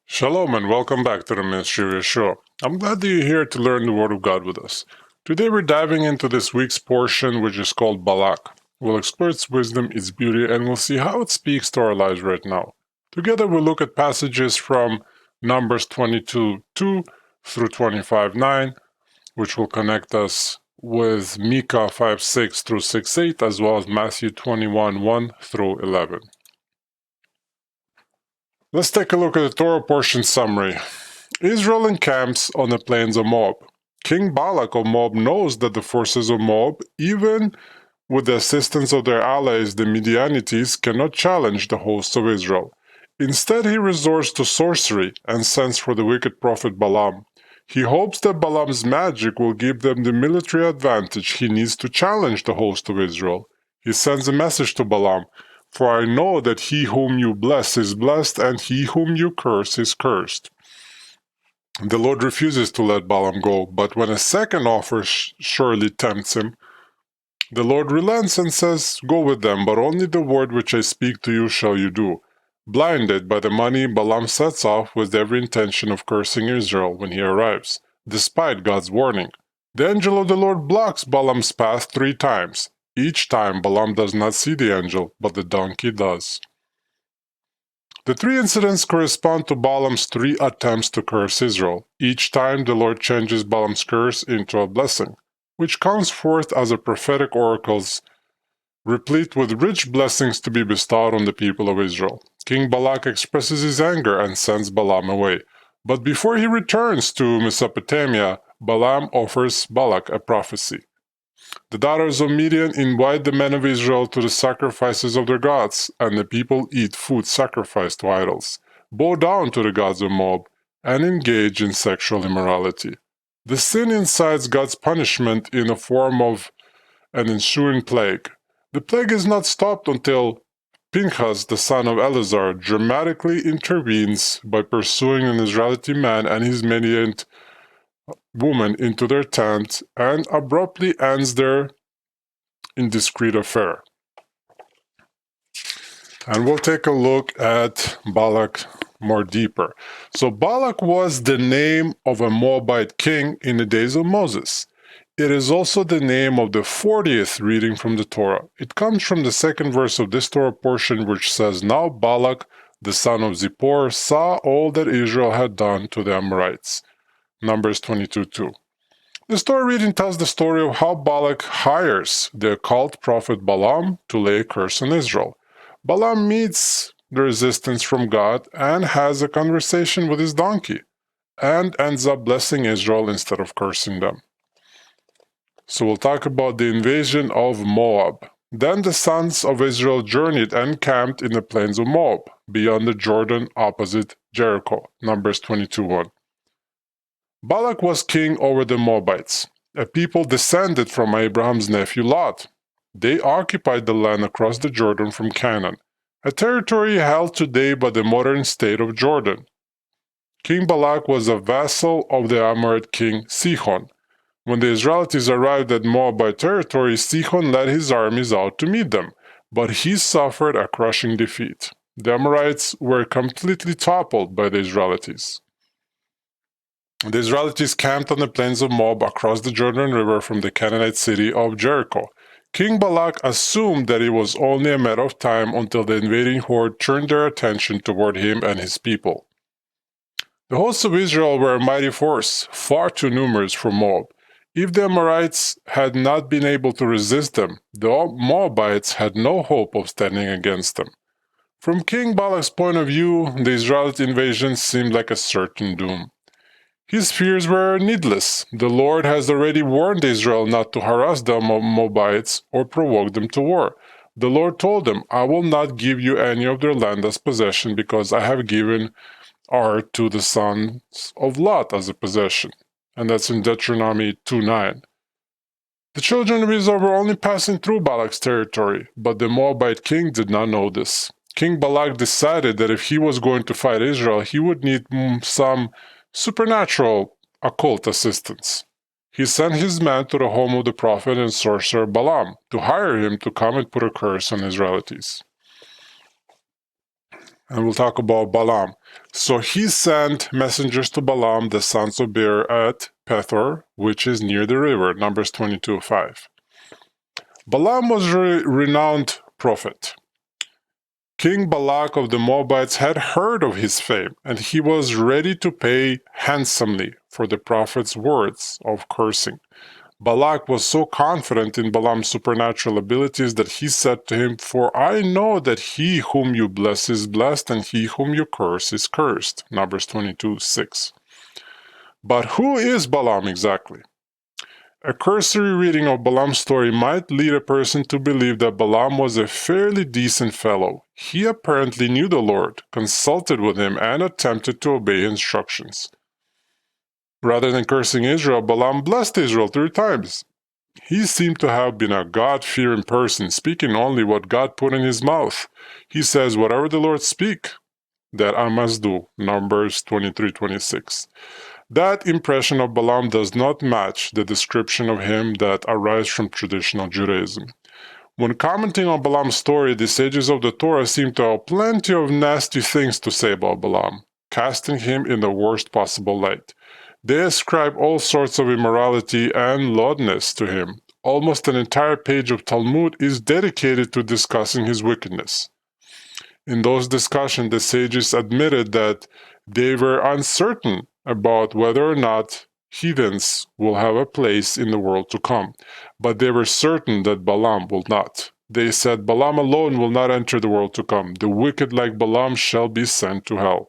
Shalom and welcome back to the Messiah Yeshua. I'm glad that you're here to learn the Word of God with us. Today we're diving into this week's portion, which is called Balak. We'll explore its wisdom, its beauty, and we'll see how it speaks to our lives right now. Together we'll look at passages from Numbers 22:2 through 25:9, which will connect us with Micah 5:6 through 6:8, as well as Matthew 21:1 through 11. Let's take a look at the Torah portion summary. Israel encamps on the plains of Moab. King Balak of Moab knows that the forces of Moab, even with the assistance of their allies, the Messianites, cannot challenge the hosts of Israel. Instead, he resorts to sorcery and sends for the wicked prophet Balaam. He hopes that Balaam's magic will give them the military advantage he needs to challenge the host of Israel. He sends a message to Balaam. For I know that he whom you bless is blessed, and he whom you curse is cursed. The Lord refuses to let Balaam go, but when a second offer surely tempts him, the Lord relents and says, Go with them, but only the word which I speak to you shall you do. Blinded by the money, Balaam sets off with every intention of cursing Israel when he arrives, despite God's warning. The angel of the Lord blocks Balaam's path 3 times. Each time, Balaam does not see the angel, but the donkey does. The 3 incidents correspond to Balaam's 3 attempts to curse Israel. Each time, the Lord changes Balaam's curse into a blessing, which comes forth as a prophetic oracles, replete with rich blessings to be bestowed on the people of Israel. King Balak expresses his anger and sends Balaam away. But before he returns to Mesopotamia, Balaam offers Balak a prophecy. The daughters of Midian invite the men of Israel to the sacrifices of their gods, and the people eat food sacrificed to idols, bow down to the gods of Moab, and engage in sexual immorality. The sin incites God's punishment in the form of an ensuing plague. The plague is not stopped until Pinchas, the son of Eleazar, dramatically intervenes by pursuing an Israelite man and his Midianite woman into their tent and abruptly ends their indiscreet affair. And we'll take a look at Balak more deeper. So Balak was the name of a Moabite king in the days of Moses. It is also the name of the 40th reading from the Torah. It comes from the 2nd verse of this Torah portion, which says, Now Balak, the son of Zippor, saw all that Israel had done to the Amorites. Numbers 22:2. The story reading tells the story of how Balak hires the occult prophet Balaam to lay a curse on Israel. Balaam meets the resistance from God and has a conversation with his donkey, and ends up blessing Israel instead of cursing them. So we'll talk about the invasion of Moab. Then the sons of Israel journeyed and camped in the plains of Moab, beyond the Jordan opposite Jericho. Numbers 22:1. Balak was king over the Moabites, a people descended from Abraham's nephew Lot. They occupied the land across the Jordan from Canaan, a territory held today by the modern state of Jordan. King Balak was a vassal of the Amorite king Sihon. When the Israelites arrived at Moabite territory, Sihon led his armies out to meet them, but he suffered a crushing defeat. The Amorites were completely toppled by the Israelites. The Israelites camped on the plains of Moab across the Jordan River from the Canaanite city of Jericho. King Balak assumed that it was only a matter of time until the invading horde turned their attention toward him and his people. The hosts of Israel were a mighty force, far too numerous for Moab. If the Amorites had not been able to resist them, the Moabites had no hope of standing against them. From King Balak's point of view, the Israelite invasion seemed like a certain doom. His fears were needless. The Lord has already warned Israel not to harass the Moabites or provoke them to war. The Lord told them, I will not give you any of their land as possession because I have given Ar to the sons of Lot as a possession. And that's in Deuteronomy 2:9. The children of Israel were only passing through Balak's territory, but the Moabite king did not know this. King Balak decided that if he was going to fight Israel, he would need some supernatural occult assistance. He sent his man to the home of the prophet and sorcerer Balaam to hire him to come and put a curse on Israelites. And we'll talk about Balaam. So he sent messengers to Balaam, the sons of Beor, at Pethor, which is near the river, Numbers 22:5. Balaam was a renowned prophet. King Balak of the Moabites had heard of his fame, and he was ready to pay handsomely for the prophet's words of cursing. Balak was so confident in Balaam's supernatural abilities that he said to him, "For I know that he whom you bless is blessed, and he whom you curse is cursed." Numbers 22:6. But who is Balaam exactly? A cursory reading of Balaam's story might lead a person to believe that Balaam was a fairly decent fellow. He apparently knew the Lord, consulted with him, and attempted to obey his instructions. Rather than cursing Israel, Balaam blessed Israel 3 times. He seemed to have been a God-fearing person, speaking only what God put in his mouth. He says, "Whatever the Lord speak, that I must do." Numbers 23:26. That impression of Balaam does not match the description of him that arises from traditional Judaism. When commenting on Balaam's story, the sages of the Torah seem to have plenty of nasty things to say about Balaam, casting him in the worst possible light. They ascribe all sorts of immorality and lewdness to him. Almost an entire page of Talmud is dedicated to discussing his wickedness. In those discussions, the sages admitted that they were uncertain about whether or not heathens will have a place in the world to come, but they were certain that Balaam will not. They said, "Balaam alone will not enter the world to come. The wicked like Balaam shall be sent to hell."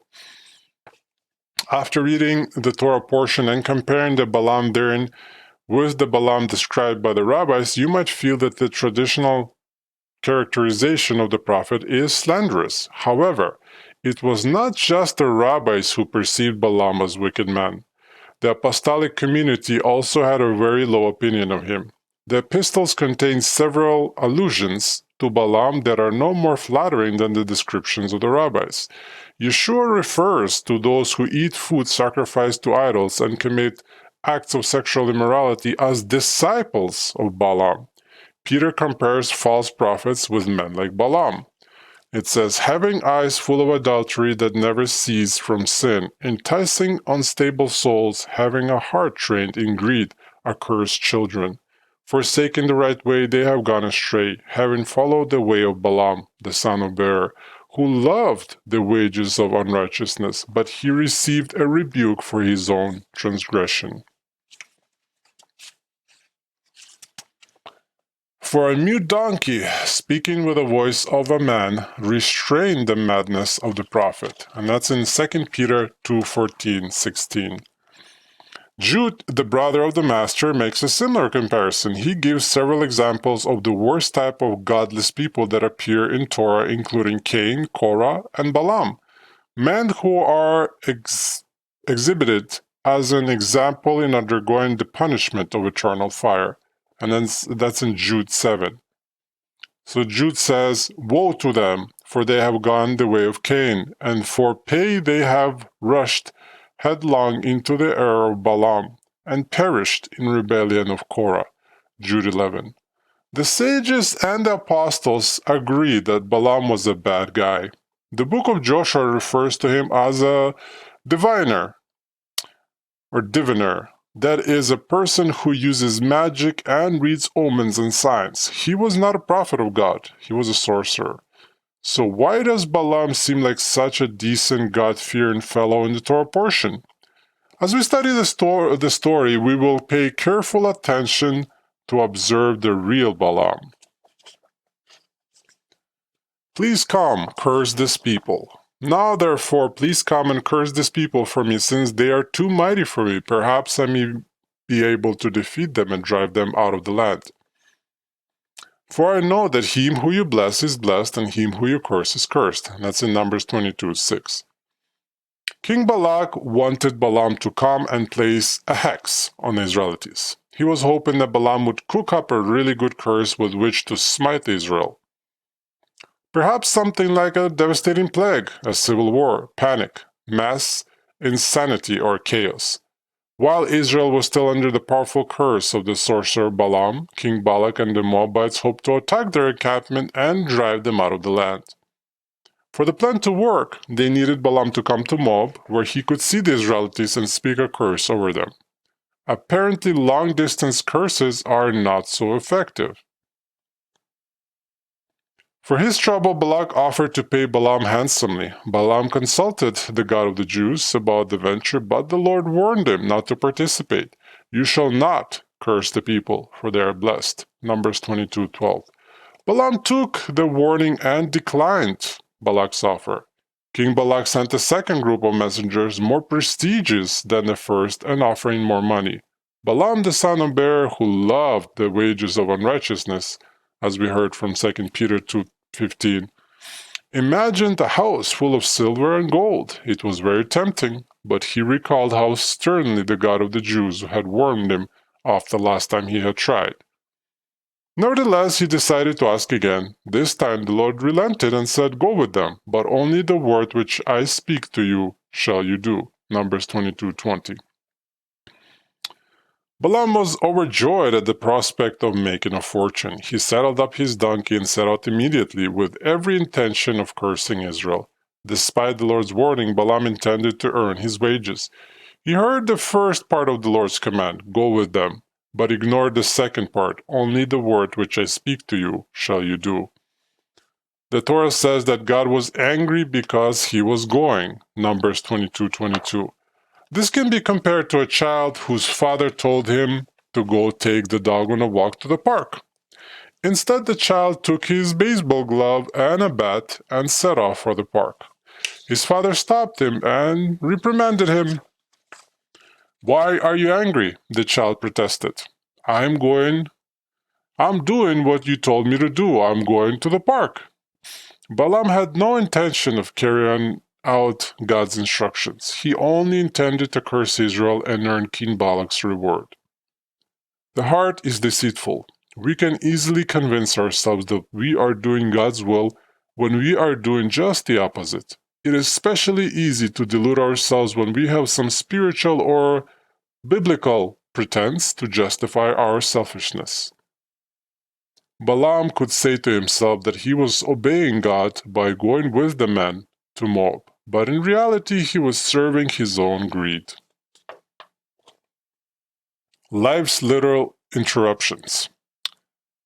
After reading the Torah portion and comparing the Balaam therein with the Balaam described by the rabbis, you might feel that the traditional characterization of the prophet is slanderous. However, it was not just the rabbis who perceived Balaam as a wicked man. The apostolic community also had a very low opinion of him. The epistles contain several allusions to Balaam that are no more flattering than the descriptions of the rabbis. Yeshua refers to those who eat food sacrificed to idols and commit acts of sexual immorality as disciples of Balaam. Peter compares false prophets with men like Balaam. It says, "Having eyes full of adultery that never cease from sin, enticing unstable souls, having a heart trained in greed, accursed children. Forsaking the right way, they have gone astray, having followed the way of Balaam, the son of Beor, who loved the wages of unrighteousness, but he received a rebuke for his own transgression." For a mute donkey, speaking with the voice of a man, restrained the madness of the prophet. And that's in 2 Peter 2:14-16. Jude, the brother of the master, makes a similar comparison. He gives several examples of the worst type of godless people that appear in Torah, including Cain, Korah, and Balaam. Men who are exhibited as an example in undergoing the punishment of eternal fire. And then that's in Jude 7. So Jude says, "Woe to them, for they have gone the way of Cain, and for pay they have rushed headlong into the error of Balaam, and perished in rebellion of Korah." Jude 11. The sages and the apostles agree that Balaam was a bad guy. The book of Joshua refers to him as a diviner, or diviner. That is, a person who uses magic and reads omens and signs. He was not a prophet of God. He was a sorcerer. So why does Balaam seem like such a decent, God-fearing fellow in the Torah portion? As we study the story, we will pay careful attention to observe the real Balaam. "Please come, curse this people. Now, therefore, please come and curse this people for me, since they are too mighty for me. Perhaps I may be able to defeat them and drive them out of the land. For I know that him who you bless is blessed, and him who you curse is cursed." And that's in Numbers 22:6. King Balak wanted Balaam to come and place a hex on the Israelites. He was hoping that Balaam would cook up a really good curse with which to smite Israel. Perhaps something like a devastating plague, a civil war, panic, mass insanity, or chaos. While Israel was still under the powerful curse of the sorcerer Balaam, King Balak and the Moabites hoped to attack their encampment and drive them out of the land. For the plan to work, they needed Balaam to come to Moab, where he could see the Israelites and speak a curse over them. Apparently, long-distance curses are not so effective. For his trouble, Balak offered to pay Balaam handsomely. Balaam consulted the God of the Jews about the venture, but the Lord warned him not to participate. You shall not curse the people, for they are blessed. Numbers 22:12. Balaam took the warning and declined Balak's offer. King Balak sent a second group of messengers, more prestigious than the first, and offering more money. Balaam the son of Beor, who loved the wages of unrighteousness, as we heard from 2 Peter 2:15, imagined a house full of silver and gold. It was very tempting, but he recalled how sternly the God of the Jews had warned him off the last time he had tried. Nevertheless, he decided to ask again. This time the Lord relented and said, Go with them, but only the word which I speak to you shall you do. Numbers 22:20. Balaam was overjoyed at the prospect of making a fortune. He saddled up his donkey and set out immediately with every intention of cursing Israel. Despite the Lord's warning, Balaam intended to earn his wages. He heard the first part of the Lord's command, Go with them, but ignored the second part, only the word which I speak to you shall you do. The Torah says that God was angry because he was going. Numbers 22:22. This can be compared to a child whose father told him to go take the dog on a walk to the park. Instead, the child took his baseball glove and a bat and set off for the park. His father stopped him and reprimanded him. Why are you angry? The child protested. I'm doing what you told me to do. I'm going to the park. Balaam had no intention of carrying out God's instructions. He only intended to curse Israel and earn King Balak's reward. The heart is deceitful. We can easily convince ourselves that we are doing God's will when we are doing just the opposite. It is especially easy to delude ourselves when we have some spiritual or biblical pretense to justify our selfishness. Balaam could say to himself that he was obeying God by going with the men to Moab, but in reality he was serving his own greed. Life's literal interruptions.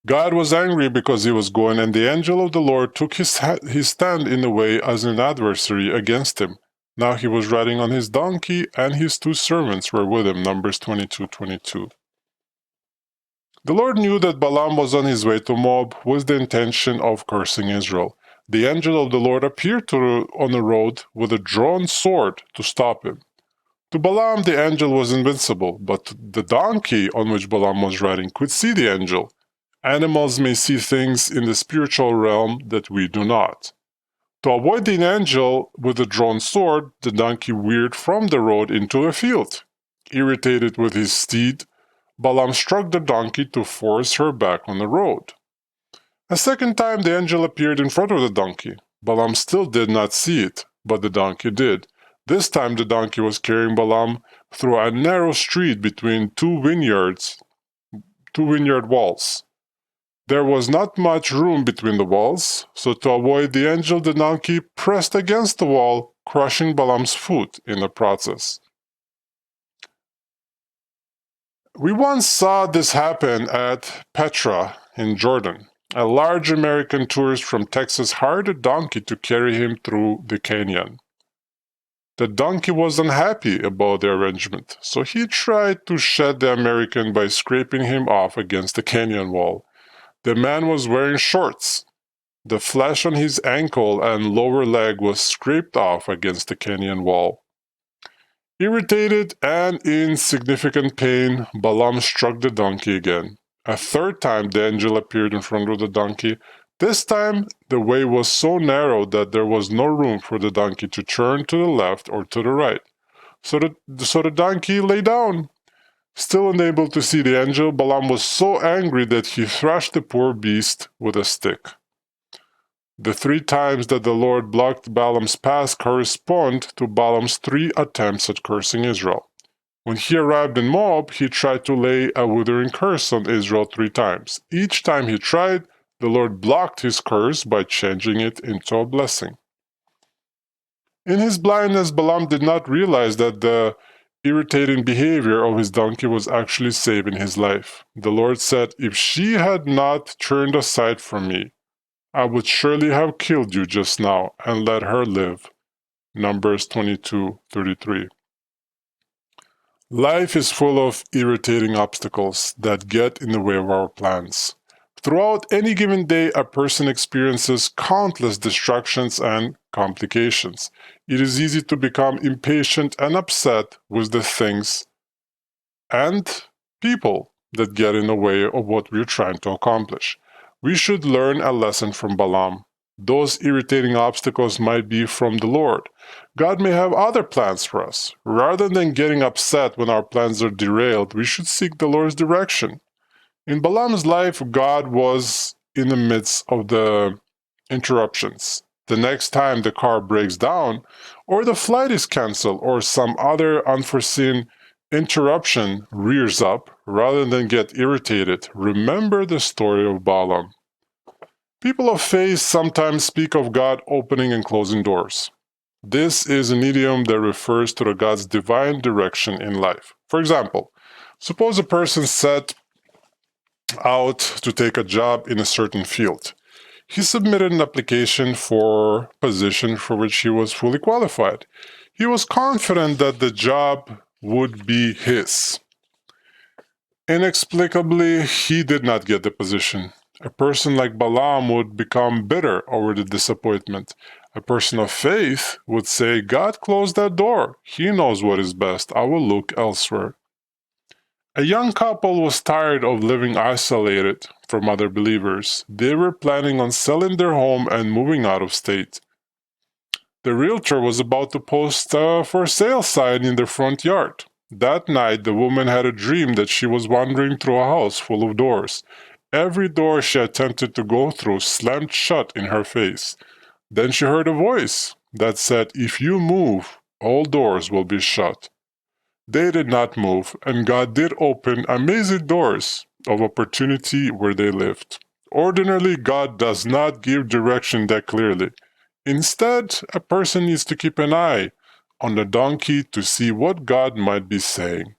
God was angry because he was going, and the angel of the Lord took his stand in the way as an adversary against him. Now he was riding on his donkey, and his two servants were with him. Numbers 22:22. The Lord knew that Balaam was on his way to Moab with the intention of cursing Israel. The angel of the Lord appeared on the road with a drawn sword to stop him. To Balaam, the angel was invincible, but the donkey on which Balaam was riding could see the angel. Animals may see things in the spiritual realm that we do not. To avoid the angel with the drawn sword, the donkey veered from the road into a field. Irritated with his steed, Balaam struck the donkey to force her back on the road. A second time the angel appeared in front of the donkey. Balaam still did not see it, but the donkey did. This time the donkey was carrying Balaam through a narrow street between two vineyard walls. There was not much room between the walls, so to avoid the angel, the donkey pressed against the wall, crushing Balaam's foot in the process. We once saw this happen at Petra in Jordan. A large American tourist from Texas hired a donkey to carry him through the canyon. The donkey was unhappy about the arrangement, so he tried to shed the American by scraping him off against the canyon wall. The man was wearing shorts. The flesh on his ankle and lower leg was scraped off against the canyon wall. Irritated and in significant pain, Balaam struck the donkey again. A third time the angel appeared in front of the donkey. This time the way was so narrow that there was no room for the donkey to turn to the left or to the right. So the donkey lay down. Still unable to see the angel, Balaam was so angry that he thrashed the poor beast with a stick. The 3 times that the Lord blocked Balaam's path correspond to Balaam's 3 attempts at cursing Israel. When he arrived in Moab, he tried to lay a withering curse on Israel 3 times. Each time he tried, the Lord blocked his curse by changing it into a blessing. In his blindness, Balaam did not realize that the irritating behavior of his donkey was actually saving his life. The Lord said, "If she had not turned aside from me, I would surely have killed you just now and let her live." Numbers 22:33. Life is full of irritating obstacles that get in the way of our plans. Throughout any given day, a person experiences countless distractions and complications. It is easy to become impatient and upset with the things and people that get in the way of what we're trying to accomplish. We should learn a lesson from Balaam. Those irritating obstacles might be from the Lord. God may have other plans for us. Rather than getting upset when our plans are derailed, we should seek the Lord's direction. In Balaam's life, God was in the midst of the interruptions. The next time the car breaks down, or the flight is canceled, or some other unforeseen interruption rears up, rather than get irritated, remember the story of Balaam. People of faith sometimes speak of God opening and closing doors. This is an idiom that refers to God's divine direction in life. For example, suppose a person set out to take a job in a certain field. He submitted an application for a position for which he was fully qualified. He was confident that the job would be his. Inexplicably, he did not get the position. A person like Balaam would become bitter over the disappointment. A person of faith would say, "God closed that door. He knows what is best. I will look elsewhere." A young couple was tired of living isolated from other believers. They were planning on selling their home and moving out of state. The realtor was about to post a for sale sign in their front yard. That night, the woman had a dream that she was wandering through a house full of doors. Every door she attempted to go through slammed shut in her face. Then she heard a voice that said, "If you move, all doors will be shut." They did not move, and God did open amazing doors of opportunity where they lived. Ordinarily, God does not give direction that clearly. Instead, a person needs to keep an eye on the donkey to see what God might be saying.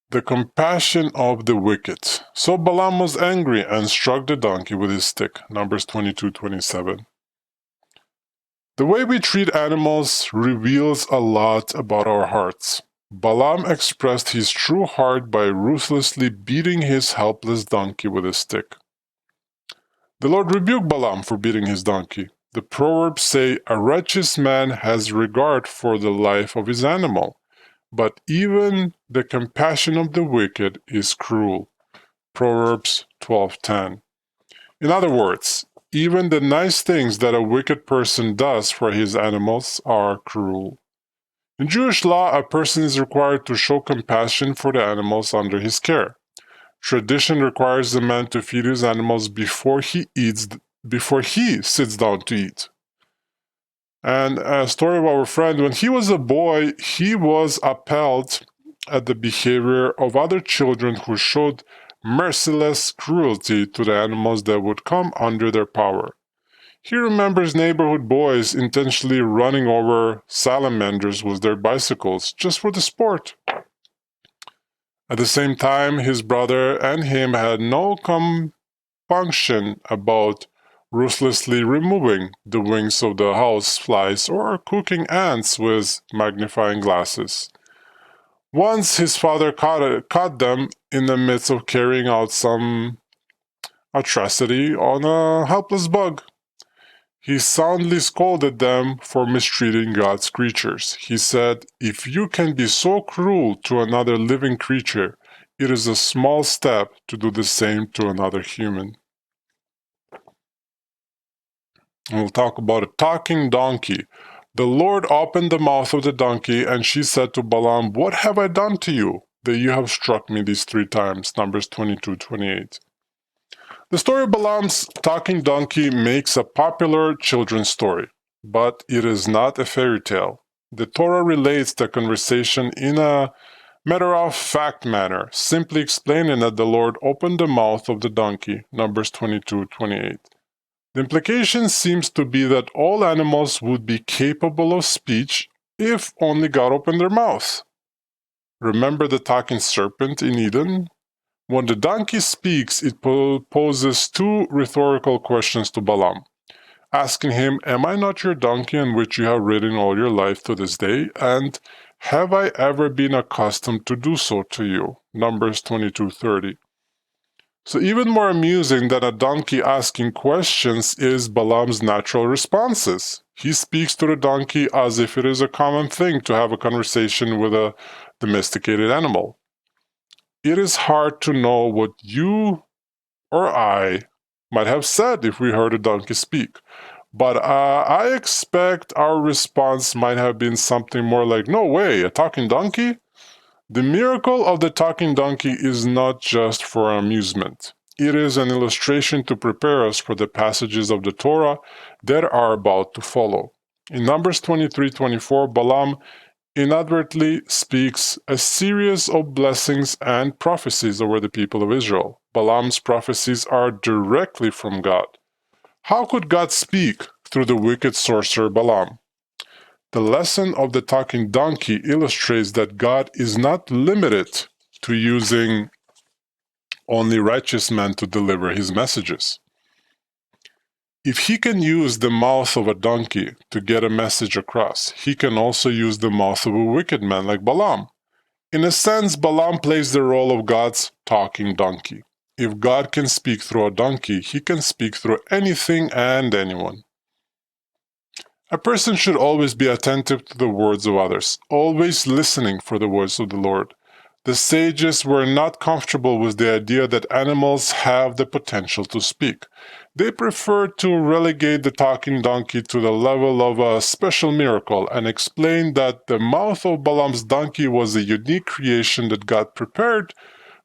The compassion of the wicked. So Balaam was angry and struck the donkey with his stick. Numbers 22:27. The way we treat animals reveals a lot about our hearts. Balaam expressed his true heart by ruthlessly beating his helpless donkey with a stick. The Lord rebuked Balaam for beating his donkey. The Proverbs say, "A righteous man has regard for the life of his animal, but even the compassion of the wicked is cruel." Proverbs 12:10. In other words, even the nice things that a wicked person does for his animals are cruel. In Jewish law, a person is required to show compassion for the animals under his care. Tradition requires the man to feed his animals before he sits down to eat. And a story of our friend, when he was a boy, he was appalled at the behavior of other children who showed merciless cruelty to the animals that would come under their power. He remembers neighborhood boys intentionally running over salamanders with their bicycles just for the sport. At the same time, his brother and him had no compunction about ruthlessly removing the wings of the house flies or cooking ants with magnifying glasses. Once his father caught them in the midst of carrying out some atrocity on a helpless bug. He soundly scolded them for mistreating God's creatures. He said, "If you can be so cruel to another living creature, it is a small step to do the same to another human." And we'll talk about a talking donkey. The Lord opened the mouth of the donkey, and she said to Balaam, "What have I done to you, that you have struck me these 3 times?" Numbers 22:28. The story of Balaam's talking donkey makes a popular children's story, but it is not a fairy tale. The Torah relates the conversation in a matter-of-fact manner, simply explaining that the Lord opened the mouth of the donkey, Numbers 22:28. The implication seems to be that all animals would be capable of speech if only God opened their mouth. Remember the talking serpent in Eden? When the donkey speaks, it poses two rhetorical questions to Balaam, asking him, "Am I not your donkey on which you have ridden all your life to this day? And have I ever been accustomed to do so to you?" Numbers 22:30. So even more amusing than a donkey asking questions is Balaam's natural responses. He speaks to the donkey as if it is a common thing to have a conversation with a domesticated animal. It is hard to know what you or I might have said if we heard a donkey speak. But I expect our response might have been something more like, "No way, a talking donkey?" The miracle of the talking donkey is not just for amusement. It is an illustration to prepare us for the passages of the Torah that are about to follow. In Numbers 23:24, Balaam inadvertently speaks a series of blessings and prophecies over the people of Israel. Balaam's prophecies are directly from God. How could God speak through the wicked sorcerer Balaam? The lesson of the talking donkey illustrates that God is not limited to using only righteous men to deliver his messages. If he can use the mouth of a donkey to get a message across, he can also use the mouth of a wicked man like Balaam. In a sense, Balaam plays the role of God's talking donkey. If God can speak through a donkey, he can speak through anything and anyone. A person should always be attentive to the words of others, always listening for the voice of the Lord. The sages were not comfortable with the idea that animals have the potential to speak. They preferred to relegate the talking donkey to the level of a special miracle and explained that the mouth of Balaam's donkey was a unique creation that God prepared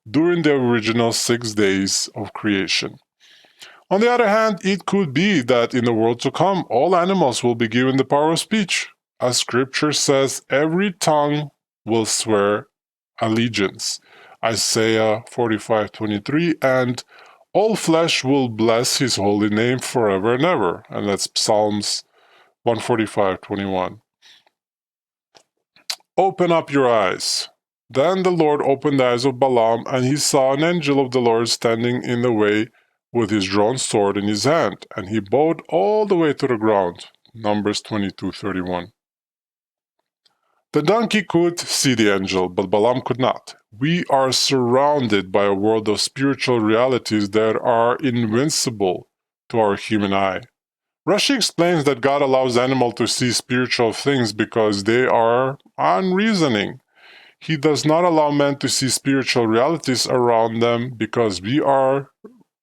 during the original 6 days of creation. On the other hand, it could be that in the world to come, all animals will be given the power of speech. As Scripture says, every tongue will swear allegiance. Isaiah 45:23, and all flesh will bless his holy name forever and ever. And that's Psalms 145:21. Open up your eyes. Then the Lord opened the eyes of Balaam, and he saw an angel of the Lord standing in the way with his drawn sword in his hand, and he bowed all the way to the ground. Numbers 22:31. The donkey could see the angel, but Balaam could not. We are surrounded by a world of spiritual realities that are invincible to our human eye. Rashi explains that God allows animals to see spiritual things because they are unreasoning. He does not allow men to see spiritual realities around them because we are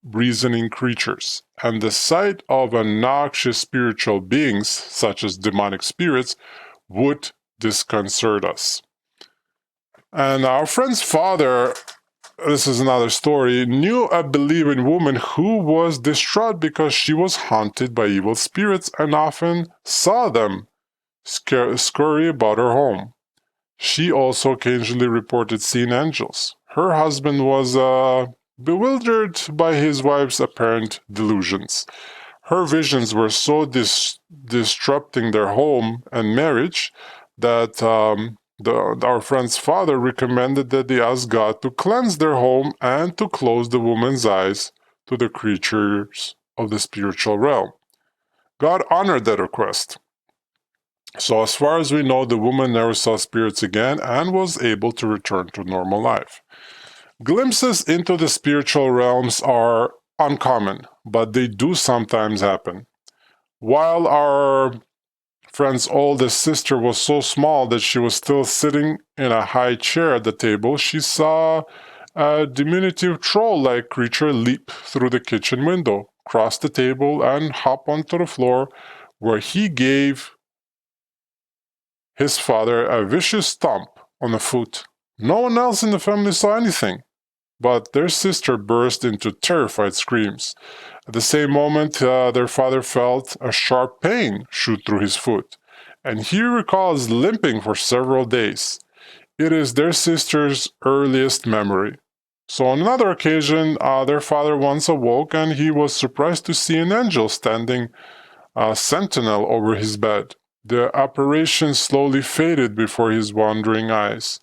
reasoning creatures, and the sight of obnoxious spiritual beings, such as demonic spirits, would disconcert us. And our friend's father, this is another story, knew a believing woman who was distraught because she was haunted by evil spirits and often saw them scurry about her home. She also occasionally reported seeing angels. Her husband was bewildered by his wife's apparent delusions. Her visions were so disrupting their home and marriage that our friend's father recommended that they ask God to cleanse their home and to close the woman's eyes to the creatures of the spiritual realm. God honored that request. So as far as we know, the woman never saw spirits again and was able to return to normal life. Glimpses into the spiritual realms are uncommon, but they do sometimes happen. While our friend's oldest sister was so small that she was still sitting in a high chair at the table, she saw a diminutive troll-like creature leap through the kitchen window, cross the table, and hop onto the floor, where he gave his father a vicious stomp on the foot. No one else in the family saw anything, but their sister burst into terrified screams. At the same moment, their father felt a sharp pain shoot through his foot, and he recalls limping for several days. It is their sister's earliest memory. So on another occasion, their father once awoke and he was surprised to see an angel standing sentinel over his bed. The apparition slowly faded before his wandering eyes.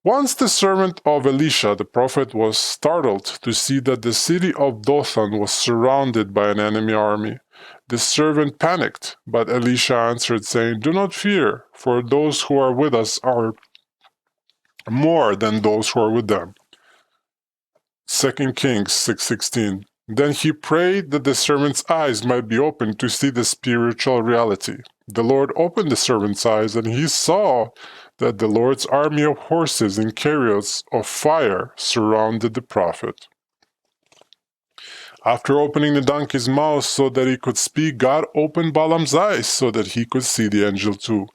Once the servant of Elisha, the prophet, was startled to see that the city of Dothan was surrounded by an enemy army. The servant panicked, but Elisha answered, saying, "Do not fear, for those who are with us are more than those who are with them." 2 Kings 6:16. Then he prayed that the servant's eyes might be opened to see the spiritual reality. The Lord opened the servant's eyes, and he saw that the Lord's army of horses and chariots of fire surrounded the prophet. After opening the donkey's mouth so that he could speak, God opened Balaam's eyes so that he could see the angel too.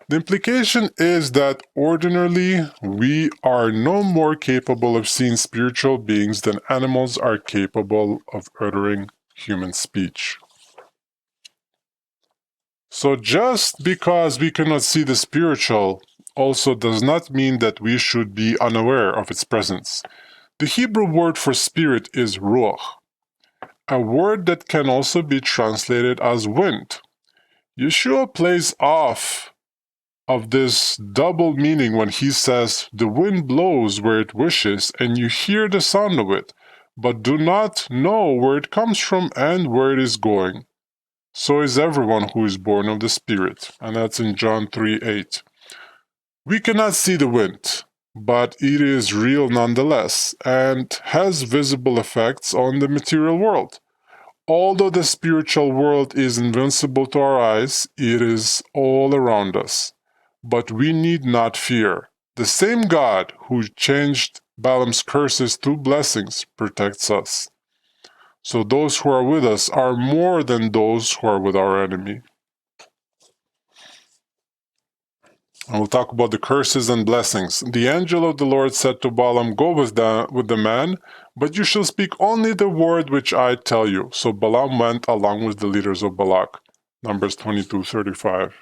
The implication is that ordinarily we are no more capable of seeing spiritual beings than animals are capable of uttering human speech. So just because we cannot see the spiritual also does not mean that we should be unaware of its presence. The Hebrew word for spirit is ruach, a word that can also be translated as wind. Yeshua plays off of this double meaning when he says, "The wind blows where it wishes, and you hear the sound of it, but do not know where it comes from and where it is going. So is everyone who is born of the Spirit." And that's in John 3:8. We cannot see the wind, but it is real nonetheless, and has visible effects on the material world. Although the spiritual world is invincible to our eyes, it is all around us. But we need not fear. The same God who changed Balaam's curses to blessings protects us. So those who are with us are more than those who are with our enemy. And we'll talk about the curses and blessings. The angel of the Lord said to Balaam, "Go with the man, but you shall speak only the word which I tell you." So Balaam went along with the leaders of Balak. Numbers 22:35.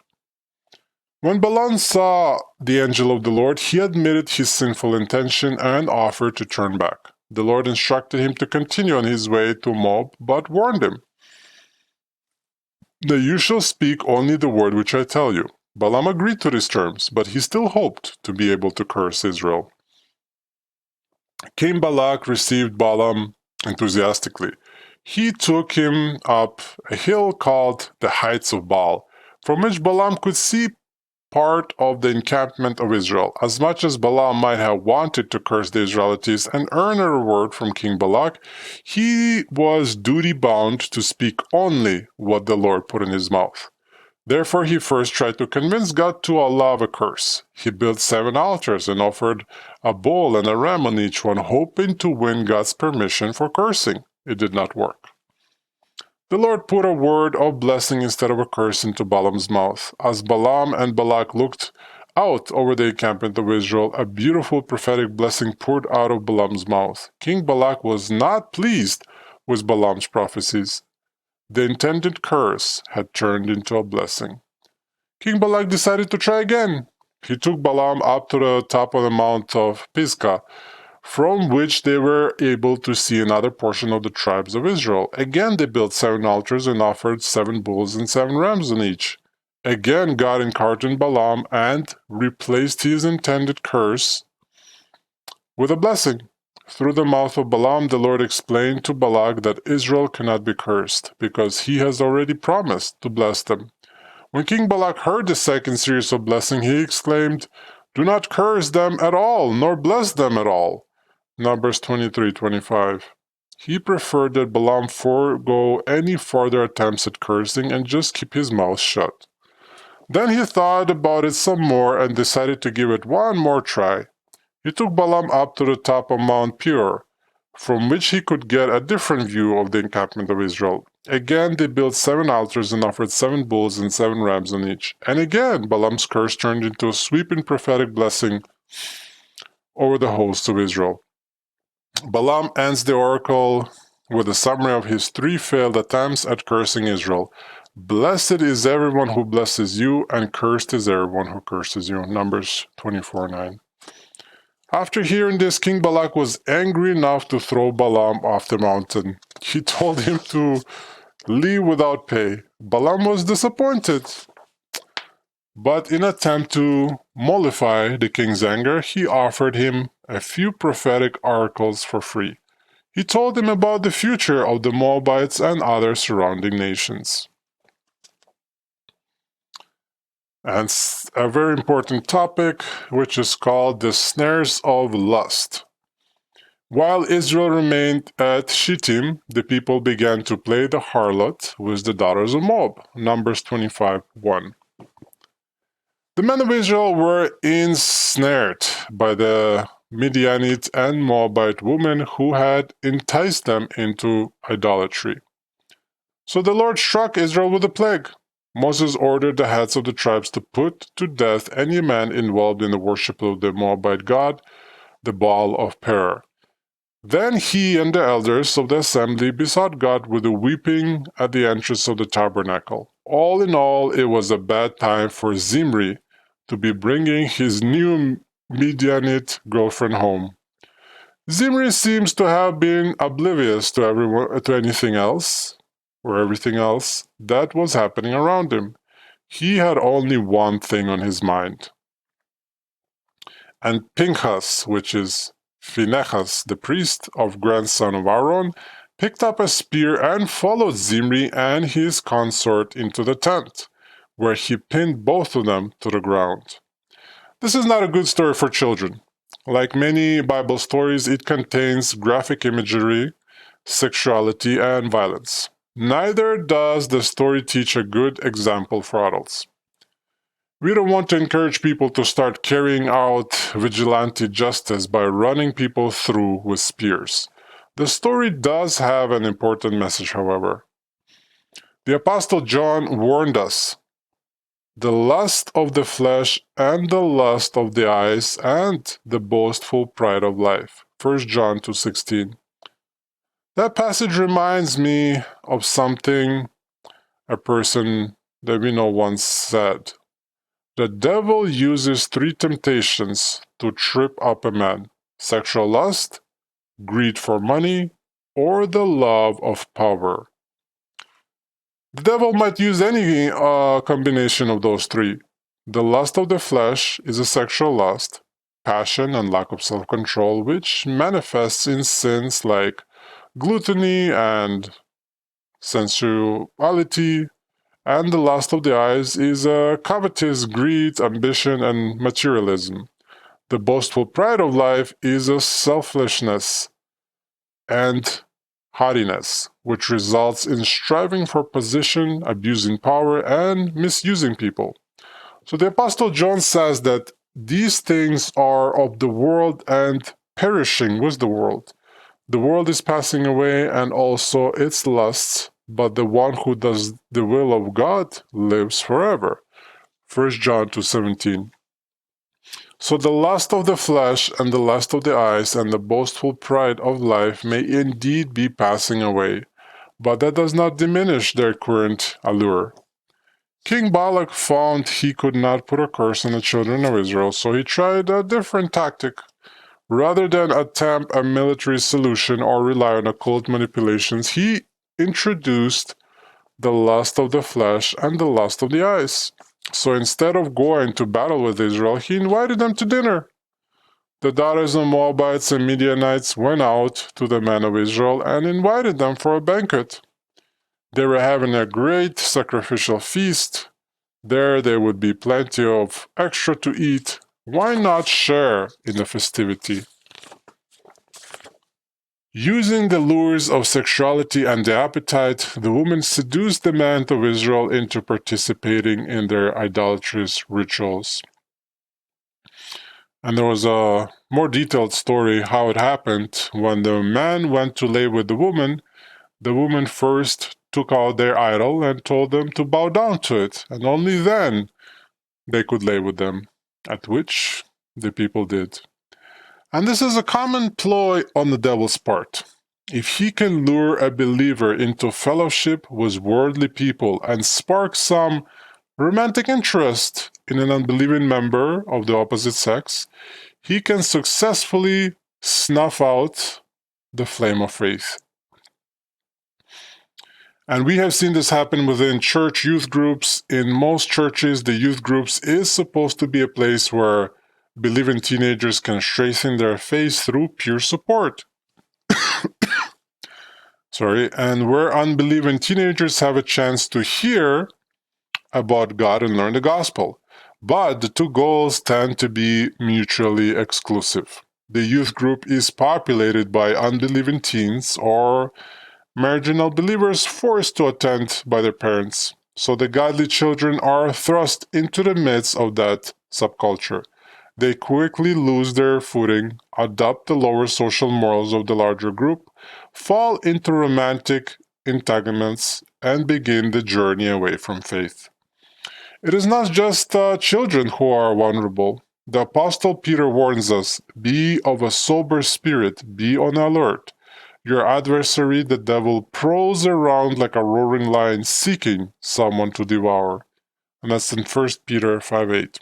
When Balaam saw the angel of the Lord, he admitted his sinful intention and offered to turn back. The Lord instructed him to continue on his way to Moab, but warned him that you shall speak only the word which I tell you. Balaam agreed to these terms, but he still hoped to be able to curse Israel. King Balak received Balaam enthusiastically. He took him up a hill called the Heights of Baal, from which Balaam could see part of the encampment of Israel. As much as Balaam might have wanted to curse the Israelites and earn a reward from King Balak, he was duty-bound to speak only what the Lord put in his mouth. Therefore, he first tried to convince God to allow a curse. He built 7 altars and offered a bull and a ram on each one, hoping to win God's permission for cursing. It did not work. The Lord put a word of blessing instead of a curse into Balaam's mouth. As Balaam and Balak looked out over the encampment of Israel, a beautiful prophetic blessing poured out of Balaam's mouth. King Balak was not pleased with Balaam's prophecies. The intended curse had turned into a blessing. King Balak decided to try again. He took Balaam up to the top of the mount of Pisgah, from which they were able to see another portion of the tribes of Israel. Again, they built 7 altars and offered 7 bulls and 7 rams on each. Again, God encouraged Balaam and replaced his intended curse with a blessing. Through the mouth of Balaam, the Lord explained to Balak that Israel cannot be cursed, because he has already promised to bless them. When King Balak heard the second series of blessing, he exclaimed, "Do not curse them at all, nor bless them at all." Numbers 23:25. He preferred that Balaam forego any further attempts at cursing and just keep his mouth shut. Then he thought about it some more and decided to give it one more try. He took Balaam up to the top of Mount Peor, from which he could get a different view of the encampment of Israel. Again, they built 7 altars and offered 7 bulls and 7 rams on each. And again, Balaam's curse turned into a sweeping prophetic blessing over the hosts of Israel. Balaam ends the oracle with a summary of his 3 failed attempts at cursing Israel. "Blessed is everyone who blesses you, and cursed is everyone who curses you." Numbers 24:9. After hearing this, King Balak was angry enough to throw Balaam off the mountain. He told him to leave without pay. Balaam was disappointed. But in an attempt to mollify the king's anger, he offered him a few prophetic oracles for free. He told him about the future of the Moabites and other surrounding nations. And a very important topic, which is called the snares of lust. While Israel remained at Shittim, the people began to play the harlot with the daughters of Moab. Numbers 25:1. The men of Israel were ensnared by the Midianite and Moabite women who had enticed them into idolatry. So the Lord struck Israel with a plague. Moses ordered the heads of the tribes to put to death any man involved in the worship of the Moabite god, the Baal of Peor. Then he and the elders of the assembly besought God with a weeping at the entrance of the tabernacle. All in all, it was a bad time for Zimri to be bringing his new Midianite girlfriend home. Zimri seems to have been oblivious to anything else, or everything else that was happening around him. He had only one thing on his mind. And Pinchas, which is Phinehas, the priest of grandson of Aaron, picked up a spear and followed Zimri and his consort into the tent, where he pinned both of them to the ground. This is not a good story for children. Like many Bible stories, it contains graphic imagery, sexuality, and violence. Neither does the story teach a good example for adults. We don't want to encourage people to start carrying out vigilante justice by running people through with spears. The story does have an important message, however. The Apostle John warned us, the lust of the flesh and the lust of the eyes and the boastful pride of life. 1 John 2:16. That passage reminds me of something a person that we know once said. The devil uses 3 temptations to trip up a man: sexual lust, greed for money, or the love of power. The devil might use any combination of those 3. The lust of the flesh is a sexual lust, passion, and lack of self-control, which manifests in sins like gluttony and sensuality. And the lust of the eyes is covetous greed, ambition, and materialism. The boastful pride of life is a selfishness and haughtiness, which results in striving for position, abusing power, and misusing people. So the Apostle John says that these things are of the world and perishing with the world. The world is passing away and also its lusts, but the one who does the will of God lives forever. 1 John 2:17. So the lust of the flesh and the lust of the eyes and the boastful pride of life may indeed be passing away, but that does not diminish their current allure. King Balak found he could not put a curse on the children of Israel, so he tried a different tactic. Rather than attempt a military solution or rely on occult manipulations, he introduced the lust of the flesh and the lust of the eyes. So instead of going to battle with Israel, he invited them to dinner. The daughters of Moabites and Midianites went out to the men of Israel and invited them for a banquet. They were having a great sacrificial feast. There would be plenty of extra to eat. Why not share in the festivity? Using the lures of sexuality and the appetite, the women seduced the men of Israel into participating in their idolatrous rituals. And there was a more detailed story how it happened. When the man went to lay with the woman first took out their idol and told them to bow down to it, and only then they could lay with them, at which the people did. And this is a common ploy on the devil's part. If he can lure a believer into fellowship with worldly people and spark some romantic interest in an unbelieving member of the opposite sex, he can successfully snuff out the flame of faith. And we have seen this happen within church youth groups. In most churches, the youth groups is supposed to be a place where believing teenagers can strengthen their faith through peer support. And where unbelieving teenagers have a chance to hear about God and learn the gospel. But the two goals tend to be mutually exclusive. The youth group is populated by unbelieving teens or marginal believers forced to attend by their parents. So the godly children are thrust into the midst of that subculture. They quickly lose their footing, adopt the lower social morals of the larger group, fall into romantic entanglements, and begin the journey away from faith. It is not just children who are vulnerable. The Apostle Peter warns us, be of a sober spirit, be on alert. Your adversary, the devil, prowls around like a roaring lion seeking someone to devour. And that's in 1 Peter 5:8.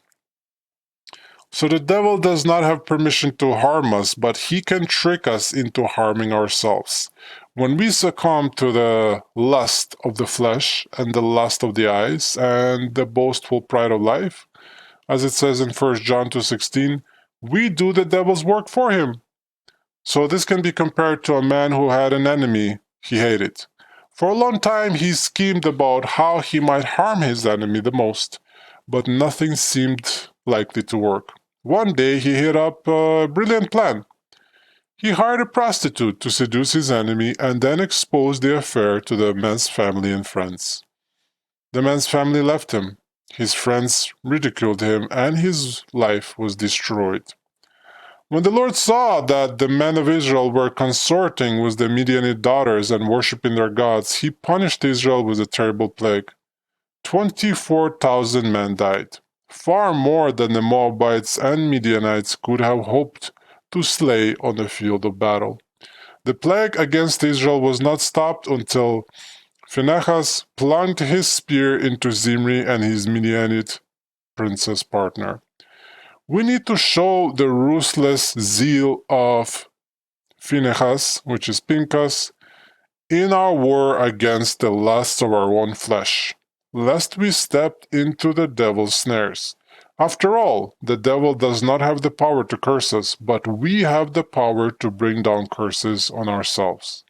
So the devil does not have permission to harm us, but he can trick us into harming ourselves. When we succumb to the lust of the flesh and the lust of the eyes and the boastful pride of life, as it says in 1 John 2:16, we do the devil's work for him. So this can be compared to a man who had an enemy he hated. For a long time he schemed about how he might harm his enemy the most, but nothing seemed likely to work. One day he hit up a brilliant plan. He hired a prostitute to seduce his enemy and then exposed the affair to the man's family and friends. The man's family left him. His friends ridiculed him, and his life was destroyed. When the Lord saw that the men of Israel were consorting with the Midianite daughters and worshipping their gods, he punished Israel with a terrible plague. 24,000 men died, far more than the Moabites and Midianites could have hoped to slay on the field of battle. The plague against Israel was not stopped until Phinehas plunged his spear into Zimri and his Midianite princess partner. We need to show the ruthless zeal of Phinehas, which is Pinchas, in our war against the lusts of our own flesh, lest we step into the devil's snares. After all, the devil does not have the power to curse us, but we have the power to bring down curses on ourselves.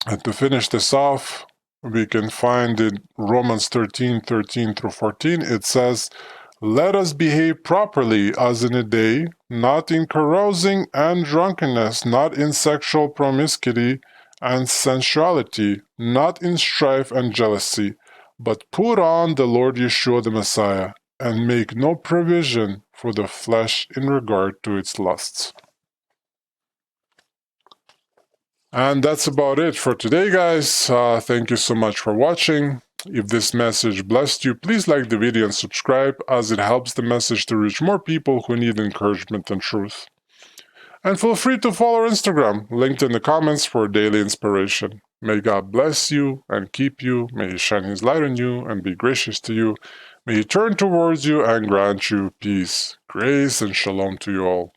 And to finish this off, we can find in Romans 13:13 through 14, it says, let us behave properly as in a day, not in carousing and drunkenness, not in sexual promiscuity and sensuality, not in strife and jealousy, but put on the Lord Yeshua the Messiah, and make no provision for the flesh in regard to its lusts. And that's about it for today, guys. Thank you so much for watching. If this message blessed you, please like the video and subscribe, as it helps the message to reach more people who need encouragement and truth. And feel free to follow our Instagram, linked in the comments, for daily inspiration. May God bless you and keep you. May He shine His light on you and be gracious to you. May He turn towards you and grant you peace, grace, and shalom to you all.